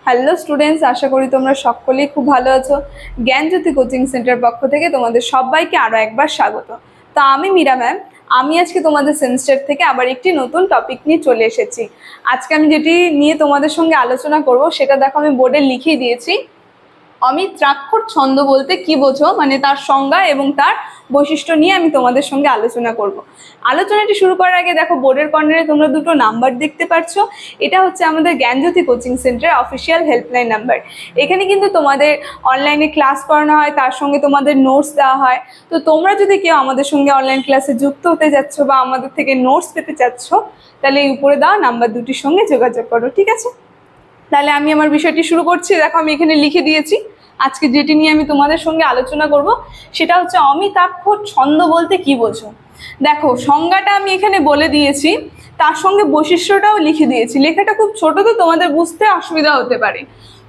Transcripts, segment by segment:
Hello students, আশা করি তোমরা সকলেই খুব ভালো আছো। জ্ঞানজ্যোতি কোচিং সেন্টার পক্ষ থেকে তোমাদের সবাইকে আরও একবার স্বাগত। তো আমি মীরা ম্যাম, আমি আজকে তোমাদের সেমিস্টার থেকে আবার একটি নতুন টপিক নিয়ে চলে এসেছি। আজকে আমি যেটি নিয়ে তোমাদের সঙ্গে আলোচনা করব সেটা দেখো আমি বোর্ডে লিখিয়ে দিয়েছি। অমিত্রাক্ষর ছন্দ বলতে কি বোঝো, মানে তার সংজ্ঞা এবং তার বৈশিষ্ট্য নিয়ে আমি তোমাদের সঙ্গে আলোচনা করব। আলোচনাটি শুরু করার আগে দেখো বোর্ডের কর্নারে তোমরা দুটো নাম্বার দেখতে পাচ্ছ। এটা হচ্ছে আমাদের Gyanjyoti coaching centre official helpline number. এখানে কিন্তু তোমাদের অনলাইনে ক্লাস করানো হয়, তার সঙ্গে তোমাদের নোটস দেওয়া হয়। তো তোমরা যদি কেউ আমাদের সঙ্গে অনলাইন ক্লাসে যুক্ত হতে যাচ্ছ বা আমাদের থেকে নোটস পেতে চাচ্ছ, তাহলে এই উপরে দেওয়া নাম্বার দুটির সঙ্গে যোগাযোগ করো, ঠিক আছে? তাহলে আমি আমার বিষয়টি শুরু করছি। দেখো আমি এখানে লিখে দিয়েছি। আজকে যেটি নিয়ে আমি তোমাদের সঙ্গে আলোচনা করব সেটা হচ্ছে অমিতাক্ষর ছন্দ বলতে কি বোঝো। দেখো সংজ্ঞাটা আমি এখানে বলে দিয়েছি, তার সঙ্গে বৈশিষ্ট্যটাও লিখে দিয়েছি। লেখাটা খুব ছোট, তো তোমাদের বুঝতে অসুবিধা হতে পারে।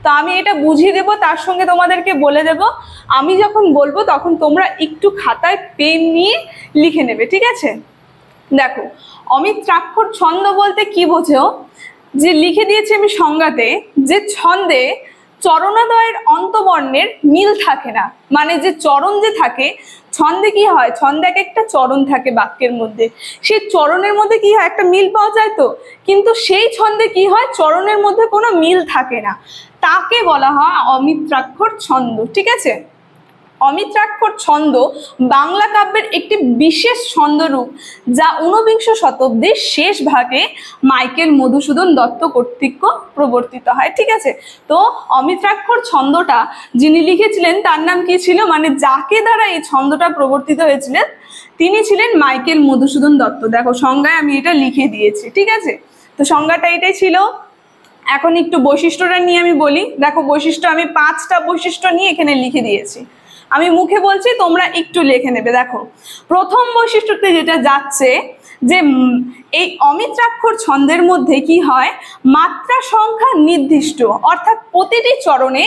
তো আমি এটা বুঝিয়ে দেবো, তার সঙ্গে তোমাদেরকে বলে দেব। আমি যখন বলবো তখন তোমরা একটু খাতায় পেন নিয়ে লিখে নেবে, ঠিক আছে? দেখো অমিত্রাক্ষর ছন্দ বলতে কি বোঝো, যে লিখে দিয়েছি আমি সংজ্ঞাতে, যে ছন্দে চরণোদয়ের অন্তবর্ণের মিল থাকে না। মানে যে চরণ যে থাকে ছন্দে, কি হয়, ছন্দে এক একটা চরণ থাকে বাক্যের মধ্যে, সেই চরণের মধ্যে কি হয়, একটা মিল পাওয়া যায়। তো কিন্তু সেই ছন্দে কি হয়, চরণের মধ্যে কোনো মিল থাকে না, তাকে বলা হয় অমিত্রাক্ষর ছন্দ, ঠিক আছে? অমিত্রাক্ষর ছন্দ বাংলা কাব্যের একটি বিশেষ ছন্দরূপ, যা ঊনবিংশ শতাব্দীর শেষ ভাগে মাইকেল মধুসূদন দত্ত কর্তৃক প্রবর্তিত হয়, ঠিক আছে? তো অমিত্রাক্ষর ছন্দটা যিনি লিখেছিলেন তার নাম কি ছিল, মানে যাকে দ্বারা এই ছন্দটা প্রবর্তিত হয়েছিলেন তিনি ছিলেন মাইকেল মধুসূদন দত্ত। দেখো সংজ্ঞায় আমি এটা লিখে দিয়েছি, ঠিক আছে? তো সংজ্ঞাটা এটাই ছিল। এখন একটু বৈশিষ্ট্যটা নিয়ে আমি বলি। দেখো বৈশিষ্ট্য আমি 5টা বৈশিষ্ট্য নিয়ে এখানে লিখে দিয়েছি। আমি মুখে বলছি, তোমরা একটু লিখে নেবে। দেখো প্রথম বৈশিষ্ট্যতে যেটা যাচ্ছে, যে এই অমিত্রাক্ষর ছন্দের মধ্যে কি হয়, মাত্রা সংখ্যা নির্দিষ্ট, অর্থাৎ প্রতিটি চরণে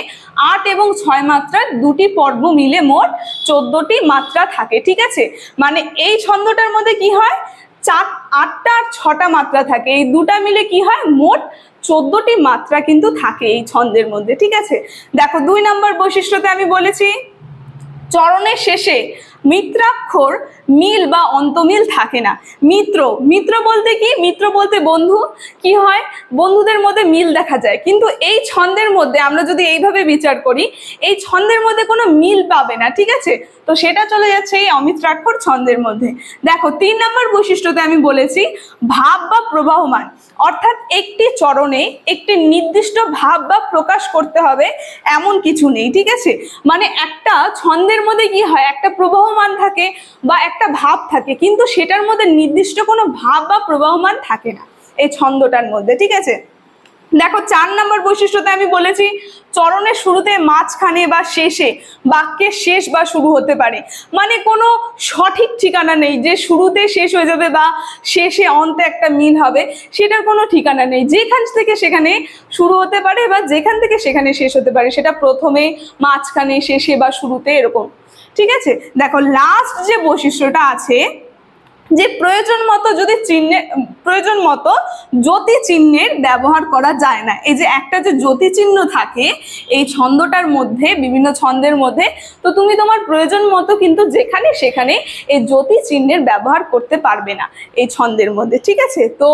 8 এবং 6 মাত্রার দুটি পর্ব মিলে মোট 14টি মাত্রা থাকে, ঠিক আছে? মানে এই ছন্দটার মধ্যে কি হয়, 8টা আর 6টা মাত্রা থাকে, এই দুটা মিলে কি হয়, মোট 14টি মাত্রা কিন্তু থাকে এই ছন্দের মধ্যে, ঠিক আছে? দেখো 2 নম্বর বৈশিষ্ট্যতে আমি বলেছি, চরণের শেষে মিত্রাক্ষর মিল বা অন্তমিল থাকে না। মিত্র বলতে কি, মিত্র বলতে বন্ধু। কি হয়, বন্ধুদের মধ্যে মিল দেখা যায়, কিন্তু এই ছন্দের মধ্যে আমরা যদি এইভাবে বিচার করি, এই ছন্দের মধ্যে কোনো মিল পাবে না, ঠিক আছে? তো সেটা চলে যাচ্ছে এই অমিত্রাক্ষর ছন্দের মধ্যে। দেখো 3 নম্বর বৈশিষ্ট্যতে আমি বলেছি ভাব বা প্রবাহমান, অর্থাৎ একটি চরণে একটি নির্দিষ্ট ভাব বা প্রকাশ করতে হবে এমন কিছু নেই, ঠিক আছে? মানে একটা ছন্দের মধ্যে কি হয়, একটা প্রবাহমান থাকে বা একটা ভাব থাকে, কিন্তু সেটার মধ্যে নির্দিষ্ট কোনো ভাব বা প্রবাহমান থাকে না এই ছন্দটার মধ্যে, ঠিক আছে? দেখো 4 নম্বর বৈশিষ্ট্যতে আমি বলেছি চরণের শুরুতে, মাঝখানে বা শেষে বাক্যের শেষ বা শুরু হতে পারে। মানে কোনো সঠিক ঠিকানা নেই যে শুরুতে শেষ হয়ে যাবে বা শেষে অন্তে একটা মিল হবে, সেটার কোনো ঠিকানা নেই। যেখান থেকে সেখানে শুরু হতে পারে বা যেখান থেকে সেখানে শেষ হতে পারে, সেটা প্রথমে, মাঝখানে, শেষে বা শুরুতে, এরকম, ঠিক আছে? দেখো লাস্ট যে বৈশিষ্ট্যটা আছে, যে প্রয়োজন মতো জ্যোতি চিহ্নের ব্যবহার করা যায় না। এই যে একটা যে জ্যোতি চিহ্ন থাকে এই ছন্দটার মধ্যে, বিভিন্ন ছন্দের মধ্যে, তো তুমি তোমার প্রয়োজন মতো কিন্তু যেখানে সেখানে এই জ্যোতি চিহ্নের ব্যবহার করতে পারবে না এই ছন্দের মধ্যে, ঠিক আছে? তো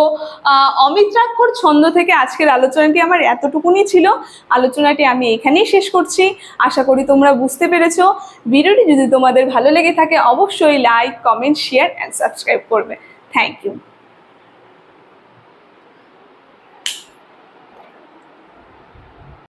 অমিত্রাক্ষর ছন্দ থেকে আজকের আলোচনাটি আমার এতটুকুনি ছিল। আলোচনাটি আমি এখানেই শেষ করছি। আশা করি তোমরা বুঝতে পেরেছো। ভিডিওটি যদি তোমাদের ভালো লেগে থাকে অবশ্যই like, comment, share and subscribe করবে। Thank you.